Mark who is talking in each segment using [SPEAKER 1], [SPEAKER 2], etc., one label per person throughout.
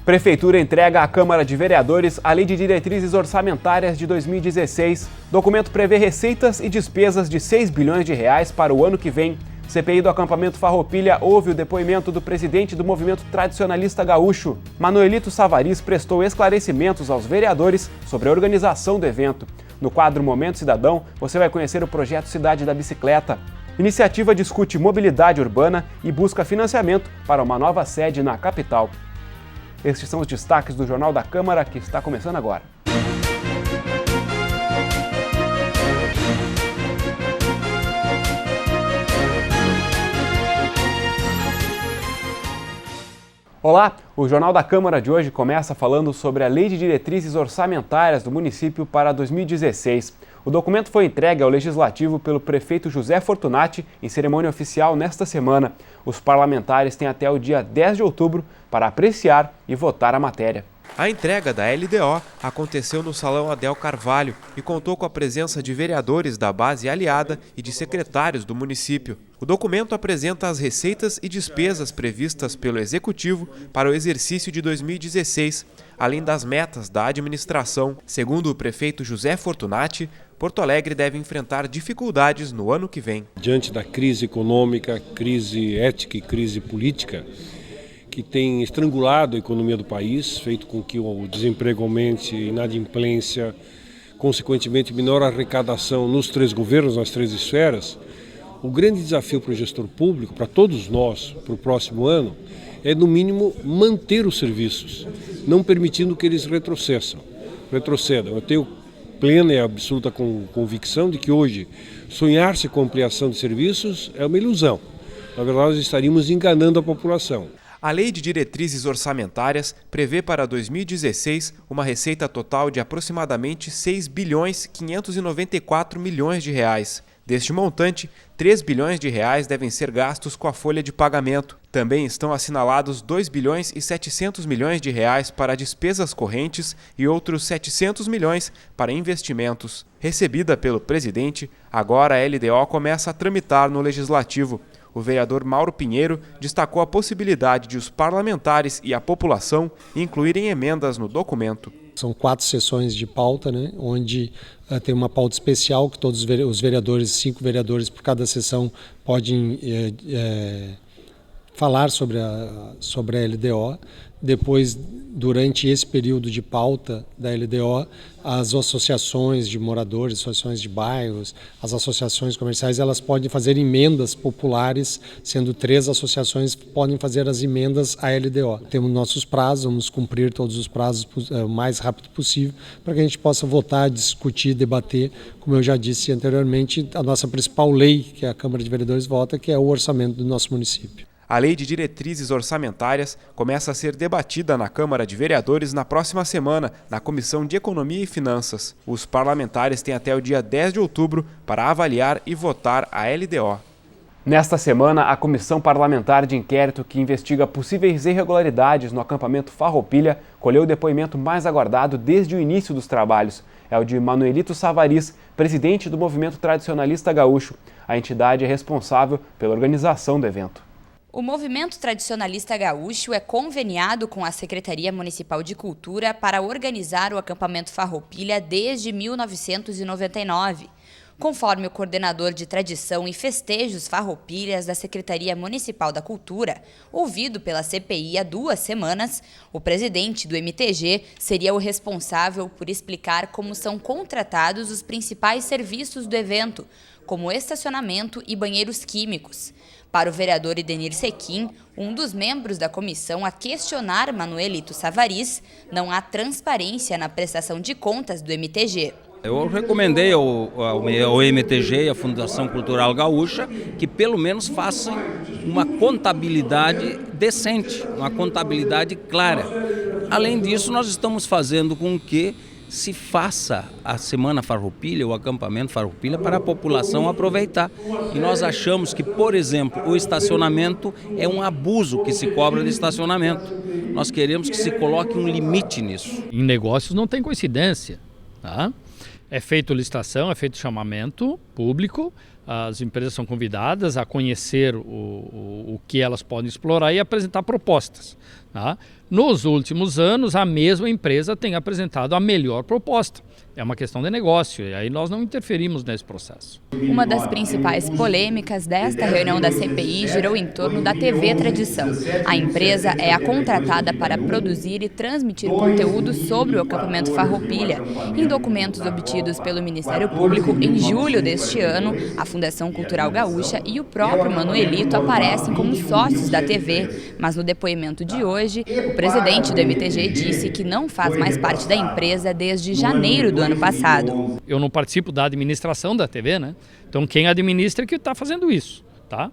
[SPEAKER 1] Prefeitura entrega à Câmara de Vereadores a Lei de Diretrizes Orçamentárias de 2016. Documento prevê receitas e despesas de 6 bilhões de reais para o ano que vem. CPI do acampamento Farroupilha ouve o depoimento do presidente do movimento tradicionalista gaúcho. Manuelito Savarys prestou esclarecimentos aos vereadores sobre a organização do evento. No quadro Momento Cidadão, você vai conhecer o projeto Cidade da Bicicleta. Iniciativa discute mobilidade urbana e busca financiamento para uma nova sede na capital. Estes são os destaques do Jornal da Câmara, que está começando agora. Olá, o Jornal da Câmara de hoje começa falando sobre a Lei de Diretrizes Orçamentárias do município para 2016. O documento foi entregue ao Legislativo pelo prefeito José Fortunati em cerimônia oficial nesta semana. Os parlamentares têm até o dia 10 de outubro para apreciar e votar a matéria. A entrega da LDO aconteceu no Salão Adel Carvalho e contou com a presença de vereadores da base aliada e de secretários do município. O documento apresenta as receitas e despesas previstas pelo Executivo para o exercício de 2016, além das metas da administração. Segundo o prefeito José Fortunati, Porto Alegre deve enfrentar dificuldades no ano que vem.
[SPEAKER 2] Diante da crise econômica, crise ética e crise política, que tem estrangulado a economia do país, feito com que o desemprego aumente, inadimplência, consequentemente menor arrecadação nos três governos, nas três esferas, o grande desafio para o gestor público, para todos nós, para o próximo ano, é no mínimo manter os serviços, não permitindo que eles retrocedam. Eu tenho plena e absoluta convicção de que hoje sonhar-se com ampliação de serviços é uma ilusão. Na verdade, nós estaríamos enganando a população.
[SPEAKER 1] A Lei de Diretrizes Orçamentárias prevê para 2016 uma receita total de aproximadamente 6 bilhões 594 milhões de reais. Deste montante, 3 bilhões de reais devem ser gastos com a folha de pagamento. Também estão assinalados 2 bilhões e 700 milhões de reais para despesas correntes e outros 700 milhões para investimentos. Recebida pelo presidente, agora a LDO começa a tramitar no Legislativo. O vereador Mauro Pinheiro destacou a possibilidade de os parlamentares e a população incluírem emendas no documento.
[SPEAKER 3] São 4 sessões de pauta, onde tem uma pauta especial que todos os vereadores, 5 vereadores por cada sessão, podem falar sobre a LDO. Depois, durante esse período de pauta da LDO, as associações de moradores, associações de bairros, as associações comerciais, elas podem fazer emendas populares, sendo 3 associações podem fazer as emendas à LDO. Temos nossos prazos, vamos cumprir todos os prazos o mais rápido possível, para que a gente possa votar, discutir, debater, como eu já disse anteriormente, a nossa principal lei, que a Câmara de Vereadores vota, que é o orçamento do nosso município.
[SPEAKER 1] A Lei de Diretrizes Orçamentárias começa a ser debatida na Câmara de Vereadores na próxima semana, na Comissão de Economia e Finanças. Os parlamentares têm até o dia 10 de outubro para avaliar e votar a LDO. Nesta semana, a Comissão Parlamentar de Inquérito que investiga possíveis irregularidades no acampamento Farroupilha colheu o depoimento mais aguardado desde o início dos trabalhos. É o de Manuelito Savarys, presidente do movimento tradicionalista gaúcho. A entidade é responsável pela organização do evento.
[SPEAKER 4] O movimento tradicionalista gaúcho é conveniado com a Secretaria Municipal de Cultura para organizar o acampamento Farroupilha desde 1999. Conforme o coordenador de tradição e festejos Farroupilhas da Secretaria Municipal da Cultura, ouvido pela CPI há 2 semanas, o presidente do MTG seria o responsável por explicar como são contratados os principais serviços do evento, como estacionamento e banheiros químicos. Para o vereador Idenir Sequim, um dos membros da comissão a questionar Manuelito Savarys, não há transparência na prestação de contas do MTG.
[SPEAKER 5] Eu recomendei ao MTG e à Fundação Cultural Gaúcha que pelo menos façam uma contabilidade decente, uma contabilidade clara. Além disso, nós estamos fazendo com que se faça a Semana Farroupilha, o acampamento Farroupilha, para a população aproveitar. E nós achamos que, por exemplo, o estacionamento é um abuso que se cobra de estacionamento. Nós queremos que se coloque um limite nisso.
[SPEAKER 6] Em negócios não tem coincidência, tá? É feito licitação, é feito chamamento público, As empresas são convidadas a conhecer o que elas podem explorar e apresentar propostas. Tá? Nos últimos anos, a mesma empresa tem apresentado a melhor proposta. É uma questão de negócio, e aí nós não interferimos nesse processo.
[SPEAKER 4] Uma das principais polêmicas desta reunião da CPI girou em torno da TV Tradição. A empresa é a contratada para produzir e transmitir conteúdo sobre o acampamento Farroupilha. Em documentos obtidos pelo Ministério Público, em julho deste ano, a Fundação Cultural Gaúcha e o próprio Manuelito aparecem como sócios da TV. Mas no depoimento de hoje, o presidente do MTG disse que não faz mais parte da empresa desde janeiro do ano passado.
[SPEAKER 6] Eu não participo da administração da TV, né? Então quem administra é que está fazendo isso, tá?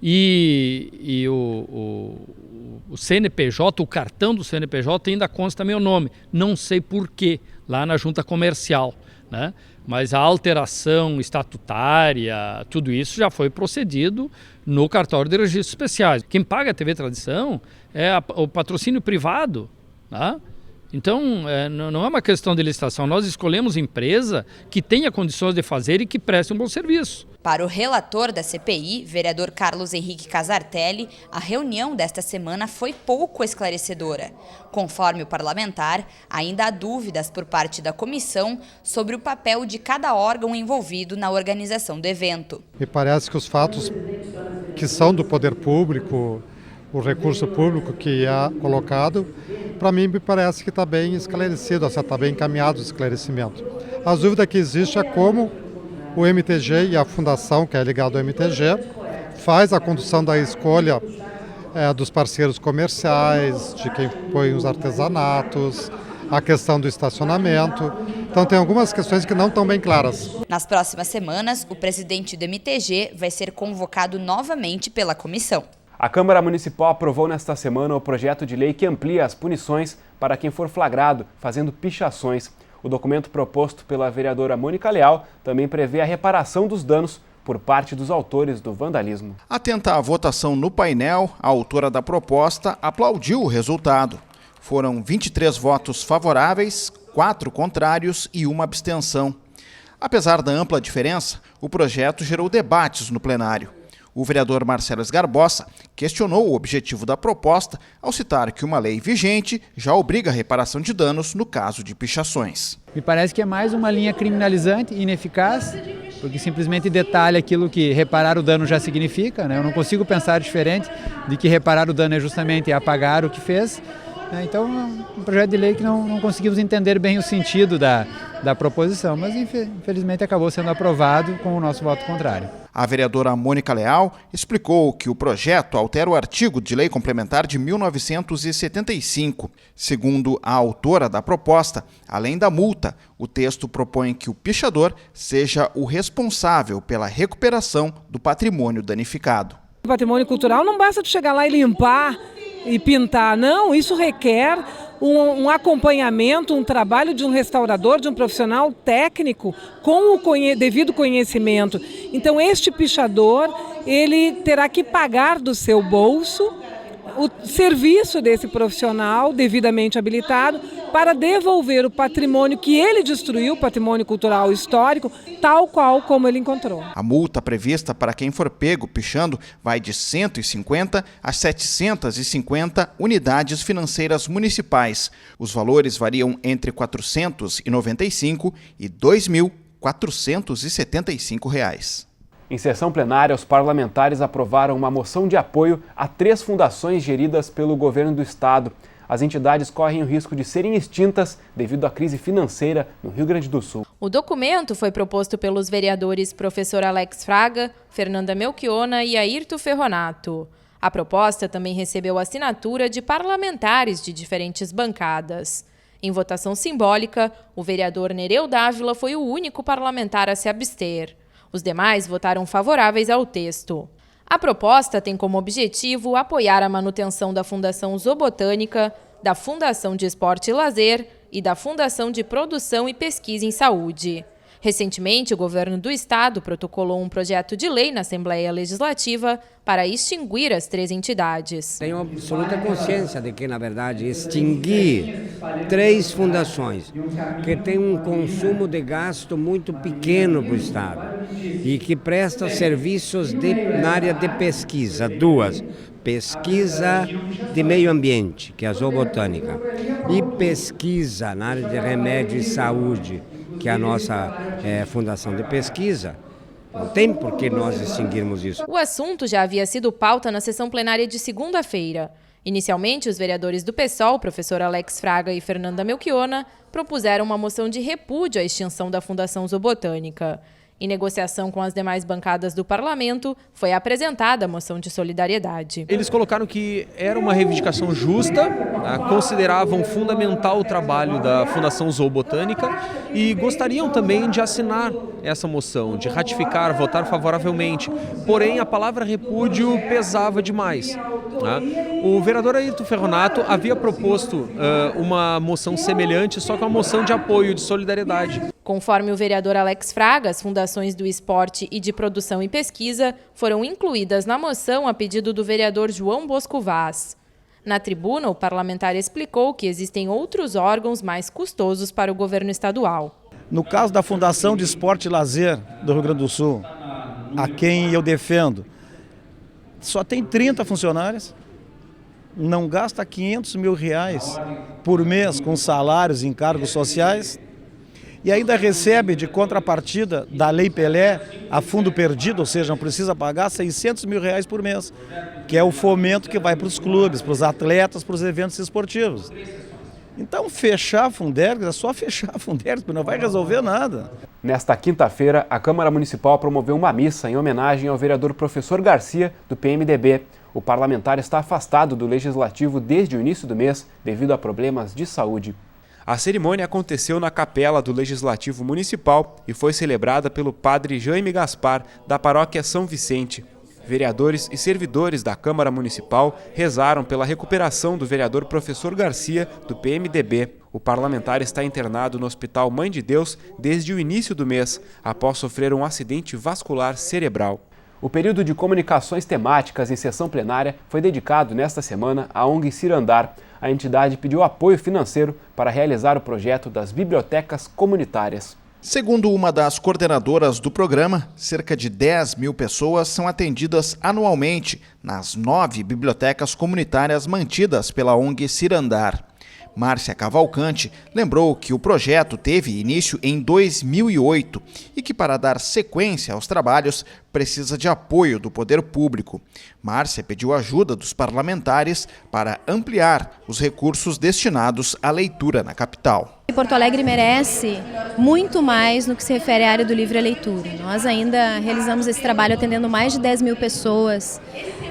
[SPEAKER 6] E o CNPJ, o cartão do CNPJ ainda consta meu nome. Não sei porquê, lá na junta comercial, né? Mas a alteração estatutária, tudo isso já foi procedido no cartório de registros especiais. Quem paga a TV Tradição é o patrocínio privado, tá? Então, não é uma questão de licitação. Nós escolhemos empresa que tenha condições de fazer e que preste um bom serviço.
[SPEAKER 4] Para o relator da CPI, vereador Carlos Henrique Casartelli, a reunião desta semana foi pouco esclarecedora. Conforme o parlamentar, ainda há dúvidas por parte da comissão sobre o papel de cada órgão envolvido na organização do evento.
[SPEAKER 7] Me parece que os fatos que são do poder público, o recurso público que é colocado, para mim me parece que está bem esclarecido, está bem encaminhado o esclarecimento. A dúvida que existe é como o MTG e a fundação, que é ligada ao MTG, faz a condução da escolha dos parceiros comerciais, de quem põe os artesanatos, a questão do estacionamento. Então tem algumas questões que não estão bem claras.
[SPEAKER 4] Nas próximas semanas, o presidente do MTG vai ser convocado novamente pela comissão.
[SPEAKER 1] A Câmara Municipal aprovou nesta semana o projeto de lei que amplia as punições para quem for flagrado fazendo pichações. O documento proposto pela vereadora Mônica Leal também prevê a reparação dos danos por parte dos autores do vandalismo.
[SPEAKER 8] Atenta à votação no painel, a autora da proposta aplaudiu o resultado. Foram 23 votos favoráveis, 4 contrários e 1 abstenção. Apesar da ampla diferença, o projeto gerou debates no plenário. O vereador Marcelo Esgarbosa questionou o objetivo da proposta ao citar que uma lei vigente já obriga a reparação de danos no caso de pichações.
[SPEAKER 9] Me parece que é mais uma linha criminalizante e ineficaz, porque simplesmente detalha aquilo que reparar o dano já significa, né? Eu não consigo pensar diferente de que reparar o dano é justamente apagar o que fez. Então é um projeto de lei que não conseguimos entender bem o sentido da proposição, mas infelizmente acabou sendo aprovado com o nosso voto contrário.
[SPEAKER 8] A vereadora Mônica Leal explicou que o projeto altera o artigo de lei complementar de 1975. Segundo a autora da proposta, além da multa, o texto propõe que o pichador seja o responsável pela recuperação do patrimônio danificado.
[SPEAKER 10] O patrimônio cultural não basta tu chegar lá e limpar e pintar, não, isso requer um acompanhamento, um trabalho de um restaurador, de um profissional técnico com o devido conhecimento. Então este pichador, ele terá que pagar do seu bolso o serviço desse profissional devidamente habilitado para devolver o patrimônio que ele destruiu, o patrimônio cultural histórico, tal qual como ele encontrou.
[SPEAKER 8] A multa prevista para quem for pego pichando vai de 150 a 750 unidades financeiras municipais. Os valores variam entre R$ 495 e R$ 2.475.
[SPEAKER 1] Em sessão plenária, os parlamentares aprovaram uma moção de apoio a 3 fundações geridas pelo governo do estado. As entidades correm o risco de serem extintas devido à crise financeira no Rio Grande do Sul.
[SPEAKER 11] O documento foi proposto pelos vereadores professor Alex Fraga, Fernanda Melchiona e Ayrton Ferronato. A proposta também recebeu assinatura de parlamentares de diferentes bancadas. Em votação simbólica, o vereador Nereu Dávila foi o único parlamentar a se abster. Os demais votaram favoráveis ao texto. A proposta tem como objetivo apoiar a manutenção da Fundação Zoobotânica, da Fundação de Esporte e Lazer e da Fundação de Produção e Pesquisa em Saúde. Recentemente, o governo do estado protocolou um projeto de lei na Assembleia Legislativa para extinguir as 3 entidades.
[SPEAKER 12] Tenho absoluta consciência de que, na verdade, extinguir 3 fundações que têm um consumo de gasto muito pequeno para o estado e que prestam serviços na área de pesquisa, 2. Pesquisa de meio ambiente, que é a zoobotânica, e pesquisa na área de remédio e saúde, que é a nossa fundação de pesquisa. Não tem por que nós extinguirmos isso.
[SPEAKER 11] O assunto já havia sido pauta na sessão plenária de segunda-feira. Inicialmente, os vereadores do PSOL, professor Alex Fraga e Fernanda Melchiona, propuseram uma moção de repúdio à extinção da Fundação Zoobotânica. Em negociação com as demais bancadas do parlamento, foi apresentada a moção de solidariedade.
[SPEAKER 13] Eles colocaram que era uma reivindicação justa, consideravam fundamental o trabalho da Fundação Zoobotânica e gostariam também de assinar essa moção, de ratificar, votar favoravelmente. Porém, a palavra repúdio pesava demais. O vereador Airton Ferronato havia proposto uma moção semelhante, só que uma moção de apoio, de solidariedade.
[SPEAKER 11] Conforme o vereador Alex Fraga, as fundações do esporte e de produção e pesquisa foram incluídas na moção a pedido do vereador João Bosco Vaz. Na tribuna, o parlamentar explicou que existem outros órgãos mais custosos para o governo estadual.
[SPEAKER 14] No caso da Fundação de Esporte e Lazer do Rio Grande do Sul, a quem eu defendo, só tem 30 funcionários, não gasta R$500 mil por mês com salários e encargos sociais, e ainda recebe de contrapartida da Lei Pelé a fundo perdido, ou seja, não precisa pagar R$600 mil por mês, que é o fomento que vai para os clubes, para os atletas, para os eventos esportivos. Então, fechar a Fundergs é só fechar a Fundergs, porque não vai resolver nada.
[SPEAKER 1] Nesta quinta-feira, a Câmara Municipal promoveu uma missa em homenagem ao vereador Professor Garcia, do PMDB. O parlamentar está afastado do Legislativo desde o início do mês, devido a problemas de saúde. A cerimônia aconteceu na capela do Legislativo Municipal e foi celebrada pelo padre Jaime Gaspar, da paróquia São Vicente. Vereadores e servidores da Câmara Municipal rezaram pela recuperação do vereador Professor Garcia, do PMDB. O parlamentar está internado no Hospital Mãe de Deus desde o início do mês, após sofrer um acidente vascular cerebral. O período de comunicações temáticas em sessão plenária foi dedicado nesta semana à ONG Cirandar. A entidade pediu apoio financeiro para realizar o projeto das bibliotecas comunitárias.
[SPEAKER 8] Segundo uma das coordenadoras do programa, cerca de 10 mil pessoas são atendidas anualmente nas 9 bibliotecas comunitárias mantidas pela ONG Cirandar. Márcia Cavalcante lembrou que o projeto teve início em 2008 e que, para dar sequência aos trabalhos, precisa de apoio do poder público. Márcia pediu ajuda dos parlamentares para ampliar os recursos destinados à leitura na capital.
[SPEAKER 15] Porto Alegre merece muito mais no que se refere à área do livro e leitura. Nós ainda realizamos esse trabalho atendendo mais de 10 mil pessoas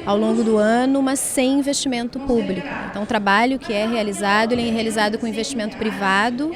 [SPEAKER 15] ao longo do ano, mas sem investimento público. Então, o trabalho que é realizado, ele é realizado com investimento privado,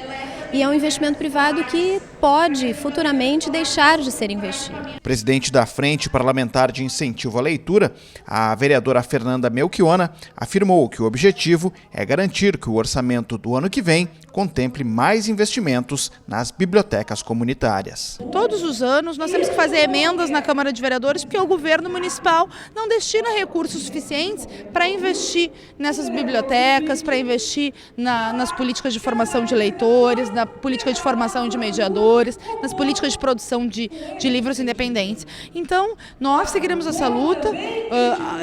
[SPEAKER 15] e é um investimento privado que pode futuramente deixar de ser investido.
[SPEAKER 8] Presidente da Frente Parlamentar de Incentivo à Leitura, a vereadora Fernanda Melchiona afirmou que o objetivo é garantir que o orçamento do ano que vem contemple mais investimentos nas bibliotecas comunitárias.
[SPEAKER 16] Todos os anos nós temos que fazer emendas na Câmara de Vereadores porque o governo municipal não destina recursos suficientes para investir nessas bibliotecas, para investir nas políticas de formação de leitores, na política de formação de mediadores, nas políticas de produção de livros independentes. Então, nós seguiremos essa luta.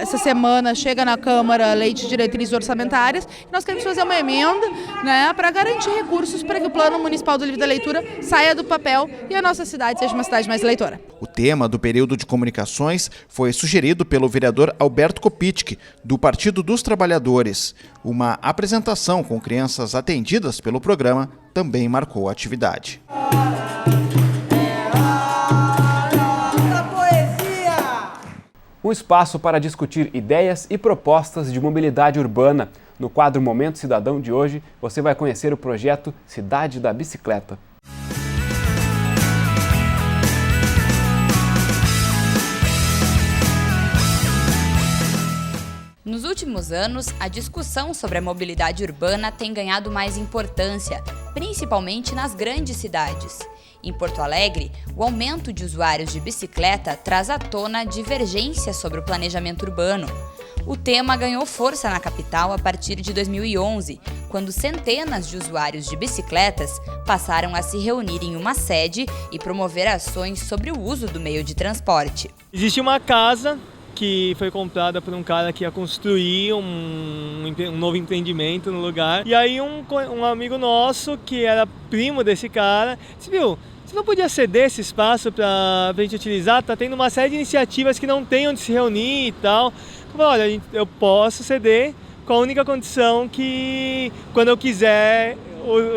[SPEAKER 16] Essa semana chega na Câmara a Lei de Diretrizes Orçamentárias e nós queremos fazer uma emenda, né, para garantir recursos para que o Plano Municipal do Livro da Leitura saia do papel e a nossa cidade seja uma cidade mais leitora.
[SPEAKER 8] O tema do período de comunicações foi sugerido pelo vereador Alberto Kopitschek, do Partido dos Trabalhadores. Uma apresentação com crianças atendidas pelo programa também marcou a atividade.
[SPEAKER 1] Um espaço para discutir ideias e propostas de mobilidade urbana. No quadro Momento Cidadão de hoje, você vai conhecer o projeto Cidade da Bicicleta.
[SPEAKER 4] Nos últimos anos, a discussão sobre a mobilidade urbana tem ganhado mais importância, principalmente nas grandes cidades. Em Porto Alegre, o aumento de usuários de bicicleta traz à tona divergências sobre o planejamento urbano. O tema ganhou força na capital a partir de 2011, quando centenas de usuários de bicicletas passaram a se reunir em uma sede e promover ações sobre o uso do meio de transporte.
[SPEAKER 17] Existe uma casa que foi comprada por um cara que ia construir um novo empreendimento no lugar. E aí um amigo nosso, que era primo desse cara, disse, viu, você não podia ceder esse espaço para a gente utilizar? Tá tendo uma série de iniciativas que não tem onde se reunir e tal. Eu falei, olha, eu posso ceder com a única condição que quando eu quiser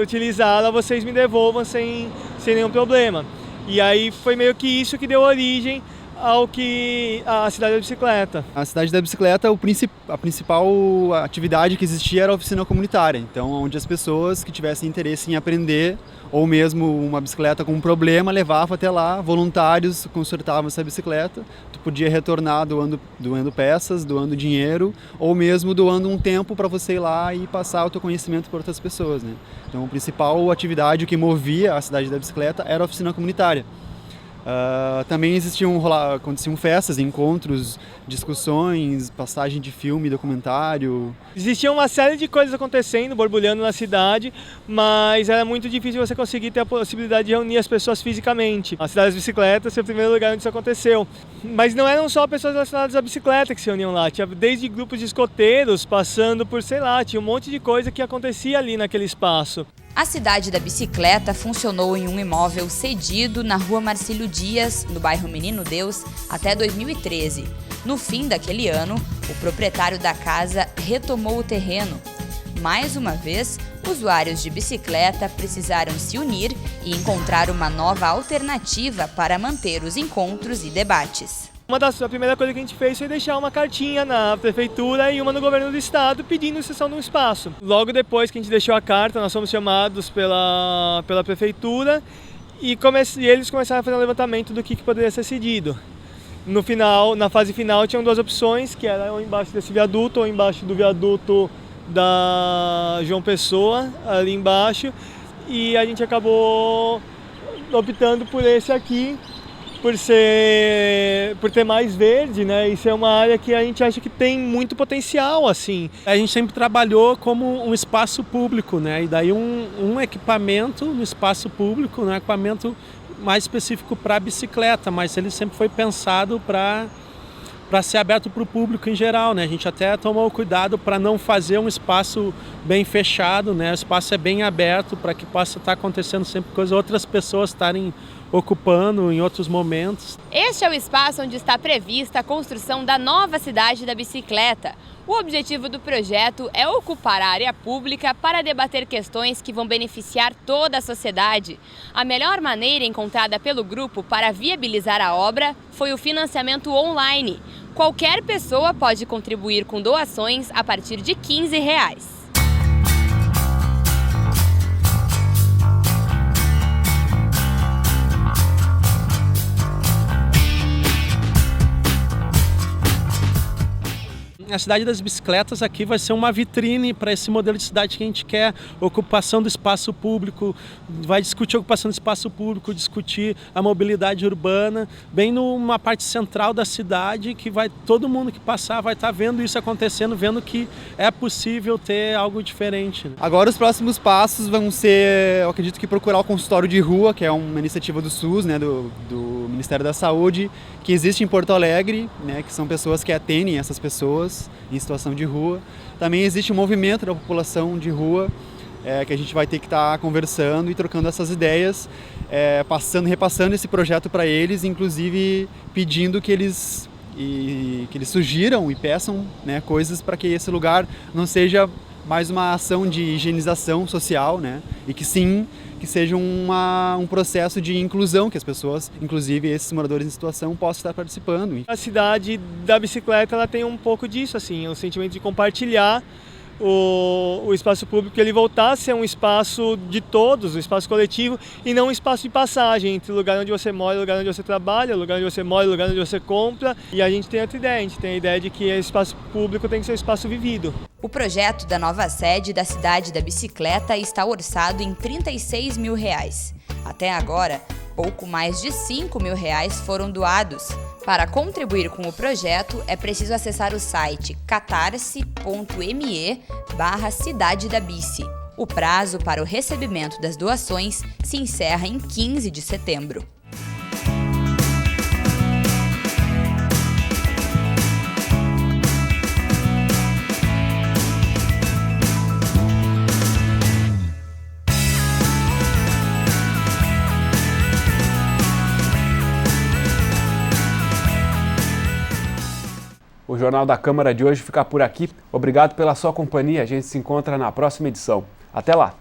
[SPEAKER 17] utilizá-la, vocês me devolvam sem nenhum problema. E aí foi meio que isso que deu origem ao que a Cidade da Bicicleta.
[SPEAKER 18] A Cidade da Bicicleta, a principal atividade que existia era a oficina comunitária, então onde as pessoas que tivessem interesse em aprender ou mesmo uma bicicleta com um problema, levavam até lá, voluntários consertavam essa bicicleta, tu podia retornar doando peças, doando dinheiro ou mesmo doando um tempo para você ir lá e passar o teu conhecimento para outras pessoas, né? Então a principal atividade que movia a Cidade da Bicicleta era a oficina comunitária. Também aconteciam festas, encontros, discussões, passagem de filme, documentário.
[SPEAKER 17] Existia uma série de coisas acontecendo, borbulhando na cidade, mas era muito difícil você conseguir ter a possibilidade de reunir as pessoas fisicamente. A Cidade das Bicicletas foi o primeiro lugar onde isso aconteceu. Mas não eram só pessoas relacionadas à bicicleta que se reuniam lá, tinha desde grupos de escoteiros, passando por, tinha um monte de coisa que acontecia ali naquele espaço.
[SPEAKER 4] A Cidade da Bicicleta funcionou em um imóvel cedido na Rua Marcílio Dias, no bairro Menino Deus, até 2013. No fim daquele ano, o proprietário da casa retomou o terreno. Mais uma vez, usuários de bicicleta precisaram se unir e encontrar uma nova alternativa para manter os encontros e debates.
[SPEAKER 17] A primeira coisa que a gente fez foi deixar uma cartinha na prefeitura e uma no governo do estado pedindo cessão de um espaço. Logo depois que a gente deixou a carta, nós fomos chamados pela prefeitura e eles começaram a fazer um levantamento do que poderia ser cedido. No final, na fase final, tinham duas opções, que era ou embaixo desse viaduto ou embaixo do viaduto da João Pessoa, ali embaixo, e a gente acabou optando por esse aqui, por ter mais verde, né? E ser uma área que a gente acha que tem muito potencial, assim.
[SPEAKER 19] A gente sempre trabalhou como um espaço público, né? E daí um equipamento no espaço público, um equipamento mais específico para bicicleta, mas ele sempre foi pensado para ser aberto para o público em geral, né? A gente até tomou cuidado para não fazer um espaço bem fechado, né? O espaço é bem aberto para que possa estar acontecendo sempre coisas, outras pessoas estarem ocupando em outros momentos.
[SPEAKER 11] Este é o espaço onde está prevista a construção da nova Cidade da Bicicleta. O objetivo do projeto é ocupar a área pública para debater questões que vão beneficiar toda a sociedade. A melhor maneira encontrada pelo grupo para viabilizar a obra foi o financiamento online. Qualquer pessoa pode contribuir com doações a partir de R$15.
[SPEAKER 19] A Cidade das Bicicletas aqui vai ser uma vitrine para esse modelo de cidade que a gente quer, ocupação do espaço público, vai discutir a ocupação do espaço público, discutir a mobilidade urbana, bem numa parte central da cidade, que todo mundo que passar vai estar vendo isso acontecendo, vendo que é possível ter algo diferente.
[SPEAKER 18] Agora os próximos passos vão ser, eu acredito que procurar o consultório de rua, que é uma iniciativa do SUS, né, do Ministério da Saúde, que existe em Porto Alegre, né, que são pessoas que atendem essas pessoas em situação de rua. Também existe um movimento da população de rua que a gente vai ter que estar conversando e trocando essas ideias, repassando esse projeto para eles, inclusive pedindo que eles sugiram e peçam, né, coisas para que esse lugar não seja mais uma ação de higienização social, né, e que sim, que seja um processo de inclusão, que as pessoas, inclusive esses moradores em situação, possam estar participando.
[SPEAKER 17] A Cidade da Bicicleta ela tem um pouco disso, assim, o sentimento de compartilhar o espaço público, ele voltar a ser um espaço de todos, um espaço coletivo, e não um espaço de passagem entre o lugar onde você mora, o lugar onde você trabalha, o lugar onde você mora, o lugar onde você compra. E a gente tem outra ideia, a gente tem a ideia de que esse espaço público tem que ser um espaço vivido.
[SPEAKER 4] O projeto da nova sede da Cidade da Bicicleta está orçado em R$36 mil. Até agora, pouco mais de R$5 mil foram doados. Para contribuir com o projeto, é preciso acessar o site catarse.me/Cidade da Bici. O prazo para o recebimento das doações se encerra em 15 de setembro.
[SPEAKER 1] O Jornal da Câmara de hoje fica por aqui. Obrigado pela sua companhia. A gente se encontra na próxima edição. Até lá!